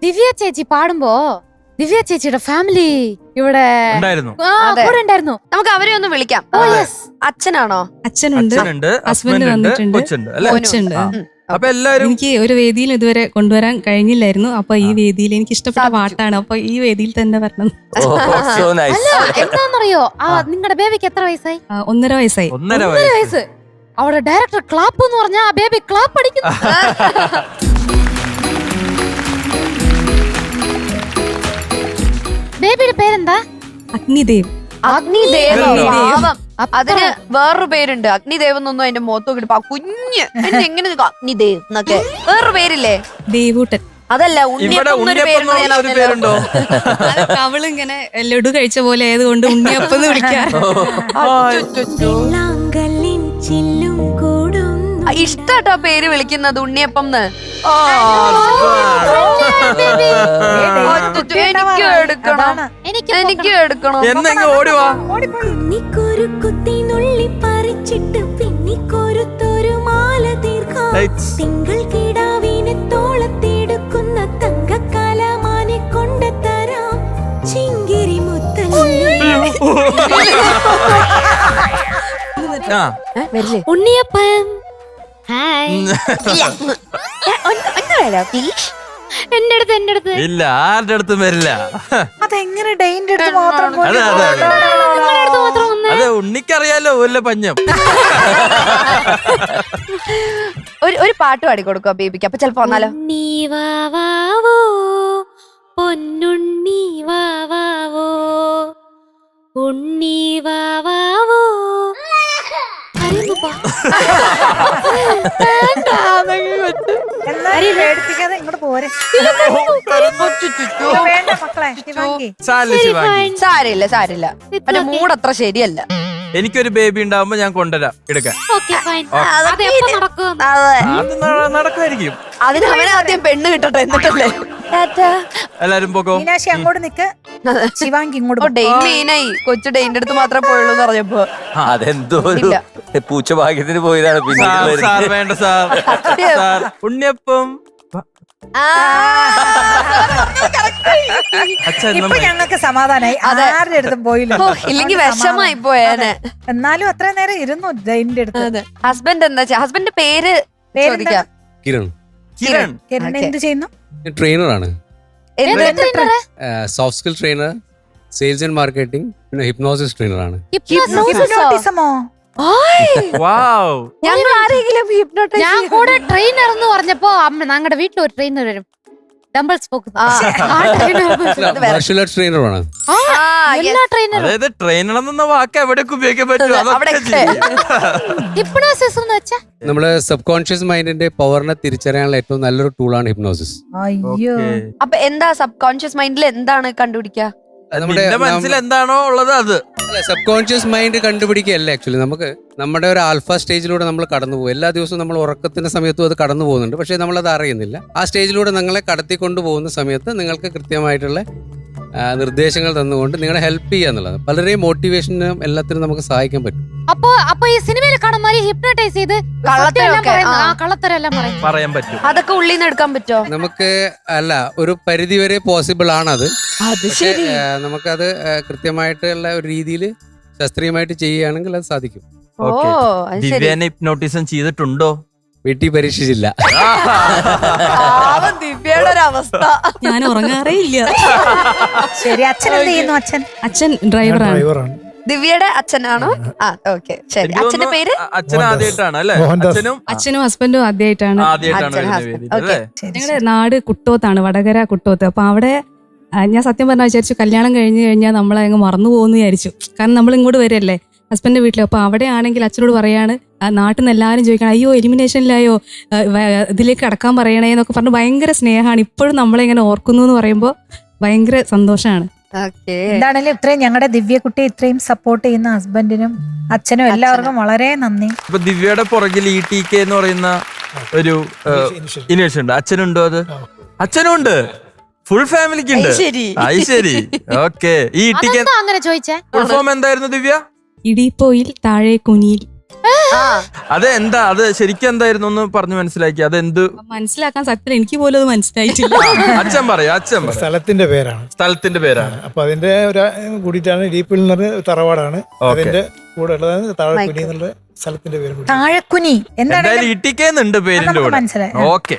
ദിവ്യ ചേച്ചി പാടുമ്പോ ദിവ്യ ചേച്ചിയുടെ ഫാമിലി ഇവിടെ കൂടെ ഉണ്ടായിരുന്നു. നമുക്ക് അവരെ ഒന്ന് വിളിക്കാം. അച്ഛനാണോ? അച്ഛനുണ്ട്, ഹസ്ബൻഡ് വന്നിട്ടുണ്ട്, കൊച്ചുണ്ട്. അപ്പൊ എല്ലാരും എനിക്ക് ഒരു വേദിയിൽ ഇതുവരെ കൊണ്ടുവരാൻ കഴിഞ്ഞില്ലായിരുന്നു. അപ്പൊ ഈ വേദിയിൽ എനിക്ക് ഇഷ്ടപ്പെട്ട പാട്ടാണ്. അപ്പൊ ഈ വേദിയിൽ തന്നെ വരണം. എന്താണെന്നറിയോ, നിങ്ങളുടെ ബേബിക്ക് എത്ര വയസ്സായി? 1.5 വയസ്സായി. 1.5 വയസ്സ്. അവിടെ ഡയറക്ടർ ക്ലാപ്പ് എന്ന് പറഞ്ഞാ ആ ബേബി ക്ലാപ്പ് അടിക്കുന്നു. ബേബിയുടെ പേരെന്താ? അഗ്നിദേവ്. അഗ്നിദേവ്. അതിന് വേറൊരു പേരുണ്ട്, അഗ്നിദേവ് എന്നൊന്നും അതിന്റെ മുഖത്ത് കിടപ്പ കുഞ്ഞ് എങ്ങനെ അഗ്നിദേവ് എന്നൊക്കെ വേറൊരു പേരില്ലേ? ദേവൂട്ടൻ. അതല്ല, ഉണ്ണിയപ്പം പേരുണ്ടോ? അവളിങ്ങനെ ലഡു കഴിച്ച പോലെ ആയതുകൊണ്ട് ഉണ്ണിയപ്പം വിളിക്കാം. ഇഷ്ടാട്ടോ പേര് വിളിക്കുന്നത് ഉണ്ണിയപ്പം. എനിക്ക് എടുക്കണം. എന്നെങ്കിൽ ഓടിവാ. ഉണ്ണിയപ്പം എന്റെ അടുത്ത് ഇല്ല, ആരുടെ അടുത്തും വരില്ല. അതെങ്ങനെ ഡെയിന്റെ അടുത്ത് മാത്രം? അതെ, ഉണ്ണിക്കറിയാലോ വല്ല പഞ്ഞം. ഒരു പാട്ട് പാടി കൊടുക്കുക ബേബിക്ക്, അപ്പൊ ചെലപ്പോ വന്നാലോ. ഉണ്ണി വാവാവോ പൊന്നുണ്ണി വാവാവോ ഉണ്ണി വാവാവോ. പേടിപ്പിക്കാതെ ഇങ്ങോട്ട് പോരെ. വേണ്ട മക്കളെ, സാരില്ല സാരില്ല, അതിന്റെ മൂഡ് അത്ര ശരിയല്ല. എനിക്കൊരു ബേബി ഉണ്ടാവുമ്പോ ഞാൻ കൊണ്ടുവരാം എടുക്കാൻ. നടക്കുമായിരിക്കും. അതിന് അവനെ ആദ്യം പെണ്ണ് കിട്ടട്ടെ, എന്നിട്ടല്ലേ. എല്ലാരും പോകോ. മീനാക്ഷി അങ്ങോട്ട് നിക്ക്, ശിവാങ്കി ഇങ്ങോട്ട്. മെയിനായി കൊച്ചു ഡെയിന്റെ അടുത്ത് മാത്രമേ പോയുള്ളൂ എന്ന് പറഞ്ഞപ്പോ അതെന്തോ പൂച്ച ഭാഗ്യത്തിന് പോയതാണ്. സാർ വേണ്ട സാർ. ഉണ്ണിയപ്പം ഇപ്പൊ ഞങ്ങൾക്ക് സമാധാനായി, ആരുടെ അടുത്തും പോയില്ല. ഇല്ലെങ്കിൽ വിഷമായി പോയേനെ. എന്നാലും അത്ര നേരം ഇരുന്നു ഡെയിന്റെ അടുത്ത്. ഹസ്ബൻഡ് എന്താ? ഹസ്ബൻഡിന്റെ പേര് ചോദിക്കാം. കിരൺ. കിരൺ. കിരൺ എന്ത് ചെയ്യുന്നു? ട്രെയിനറാണ്. Soft skill trainer, sales and marketing, പിന്നെ ഹിപ്നോസിസ് ട്രെയിനറാണ്. ഹിപ്നോട്ടിസമോ? ഞങ്ങൾ ആരെങ്കിലും ഞാൻ കൂടെ ട്രെയിനർ എന്ന് പറഞ്ഞപ്പോ ഞങ്ങളുടെ വീട്ടിൽ ഒരു ട്രെയിനർ വരും, ഡംബിൾസ് ട്രെയിനറാണ്. അതായത് ട്രെയിനർ എന്ന വാക്ക് എവിടെയൊക്കെ ഉപയോഗിക്കാൻ പറ്റും. ഹിപ്നോസിസ് എന്ന് വെച്ചാ നമ്മള് സബ് കോൺഷ്യസ് മൈൻഡിന്റെ പവറിനെ തിരിച്ചറിയാനുള്ള ഏറ്റവും നല്ലൊരു ടൂളാണ് ഹിപ്നോസിസ്. അയ്യോ, അപ്പൊ എന്താ സബ് കോൺഷ്യസ് മൈൻഡിൽ എന്താണ് കണ്ടുപിടിക്കുക? നമ്മുടെ മനസ്സിൽ എന്താണോ ഉള്ളത് അത്. സബ് കോൺഷ്യസ് മൈൻഡ് കണ്ടുപിടിക്കുകയല്ല ആക്ച്വലി. നമുക്ക് നമ്മുടെ ഒരു ആൽഫ സ്റ്റേജിലൂടെ നമ്മൾ കടന്നു പോകും. എല്ലാ ദിവസവും നമ്മൾ ഉറക്കത്തിന്റെ സമയത്തും അത് കടന്നു പോകുന്നുണ്ട്, പക്ഷേ നമ്മളത് അറിയുന്നില്ല. ആ സ്റ്റേജിലൂടെ നിങ്ങളെ കടത്തിക്കൊണ്ടു പോകുന്ന സമയത്ത് നിങ്ങൾക്ക് കൃത്യമായിട്ടുള്ള നിർദ്ദേശങ്ങൾ തന്നുകൊണ്ട് നിങ്ങളെ ഹെൽപ്പ് ചെയ്യുക എന്നുള്ളത് പലരെയും മോട്ടിവേഷനും എല്ലാത്തിനും നമുക്ക് സഹായിക്കാൻ പറ്റും. അപ്പൊ ഈ സിനിമയിൽ കാണുമ്പോൾ ഹിപ്നോട്ടൈസ് ചെയ്ത് കള്ളത്തരെല്ലാം പറയാൻ പറ്റും. അതൊക്കെ ഉള്ളിൽ നിന്ന് എടുക്കാൻ പറ്റുമോ? നമുക്ക് അല്ല, ഒരു പരിധി വരെ പോസിബിൾ ആണത്. നമുക്കത് കൃത്യമായിട്ടുള്ള ഒരു രീതിയിൽ ശാസ്ത്രീയമായിട്ട് ചെയ്യുകയാണെങ്കിൽ അത് സാധിക്കും. ദിവ്യനെ ഹിപ്നോട്ടിസം ചെയ്തിട്ടുണ്ടോ? വീട്ടിൽ പരീക്ഷിച്ചില്ല. ദിവ്യയുടെ ഒരു അവസ്ഥ, ഞാൻ ഉറങ്ങാറേ ഇല്ല. ശരി, അച്ഛൻ എന്ത് ചെയ്യുന്നു? അച്ഛൻ ഡ്രൈവറാണ്. ദിവ്യയുടെ അച്ഛനാണോ? ഓക്കെ, ശരി. അച്ഛന്റെ പേര്? അച്ഛൻ ആദ്യമായിട്ടാണ് അല്ലേ? അച്ഛനും ഹസ്ബൻഡും ആദ്യമായിട്ടാണ്. ഞങ്ങളുടെ നാട് കുട്ടോത്താണ്, വടകര കുട്ടോത്ത്. അപ്പൊ അവിടെ ഞാൻ സത്യം പറഞ്ഞാൽ വിചാരിച്ചു കല്യാണം കഴിഞ്ഞ് കഴിഞ്ഞാൽ നമ്മളെ അങ്ങ് മറന്നു പോകുമെന്ന് വിചാരിച്ചു. കാരണം നമ്മൾ ഇങ്ങോട്ട് വരല്ലേ ഹസ്ബൻഡിന്റെ വീട്ടിൽ. അപ്പൊ അവിടെ ആണെങ്കിൽ അച്ഛനോട് പറയാണ്, നാട്ടിൽ നിന്ന് എല്ലാവരും ചോദിക്കണം, അയ്യോ എലിമിനേഷനിലായോ, ഇതിലേക്ക് കടക്കാൻ പറയണേ എന്നൊക്കെ പറഞ്ഞ് ഭയങ്കര സ്നേഹമാണ്. ഇപ്പോഴും നമ്മളെ ഇങ്ങനെ ഓർക്കുന്നു എന്ന് പറയുമ്പോൾ ഭയങ്കര സന്തോഷമാണ്. എന്താണെങ്കിലും ഇത്രയും ഞങ്ങളുടെ ദിവ്യക്കുട്ടിയെ ഇത്രയും സപ്പോർട്ട് ചെയ്യുന്ന ഹസ്ബൻഡിനും അച്ഛനും എല്ലാവർക്കും വളരെ നന്ദി. ഇപ്പൊ ദിവ്യയുടെ പുറകിൽ ETK എന്ന് പറയുന്ന ഒരു ഇനിഷ്യേറ്റീവ് ഉണ്ട്. അച്ഛനുണ്ടോ? അത് അച്ഛനും ഉണ്ട്, ഫുൾ ഫാമിലിക്ക് ഉണ്ട്. ശരി, ഓക്കെ. ഈ ETK അങ്ങനെ ചോദിച്ചേ ഫുൾ ഫോം എന്തായിരുന്നു ദിവ്യ? ഇടിപ്പോയിൽ താഴെ കുനിയിൽ. അത് എന്താ, അത് ശരിക്കും എന്തായിരുന്നു ഒന്ന് പറഞ്ഞു മനസ്സിലാക്കി. അതെന്ത് മനസ്സിലാക്കാൻ സത്യം എനിക്ക് പോലും അത് മനസ്സിലായിട്ടില്ല. അച്ഛൻ പറയാ, അച്ഛൻ പറയാം. സ്ഥലത്തിന്റെ പേരാണ്. സ്ഥലത്തിന്റെ പേരാണ്. അപ്പൊ അതിന്റെ ഒരു കൂടിയിട്ടാണ് ഡീപ്പിൽ നിന്ന് തറവാടാണ്. അതിന്റെ കൂടെ ഉള്ളതാണ് താഴെക്കുനി എന്നുള്ള സ്ഥലത്തിന്റെ പേര്. താഴെക്കുനി എന്തായാലും ഇട്ടിക്കേന്നുണ്ട് പേരിന്റെ കൂടെ. മനസ്സിലായി. ഓക്കെ.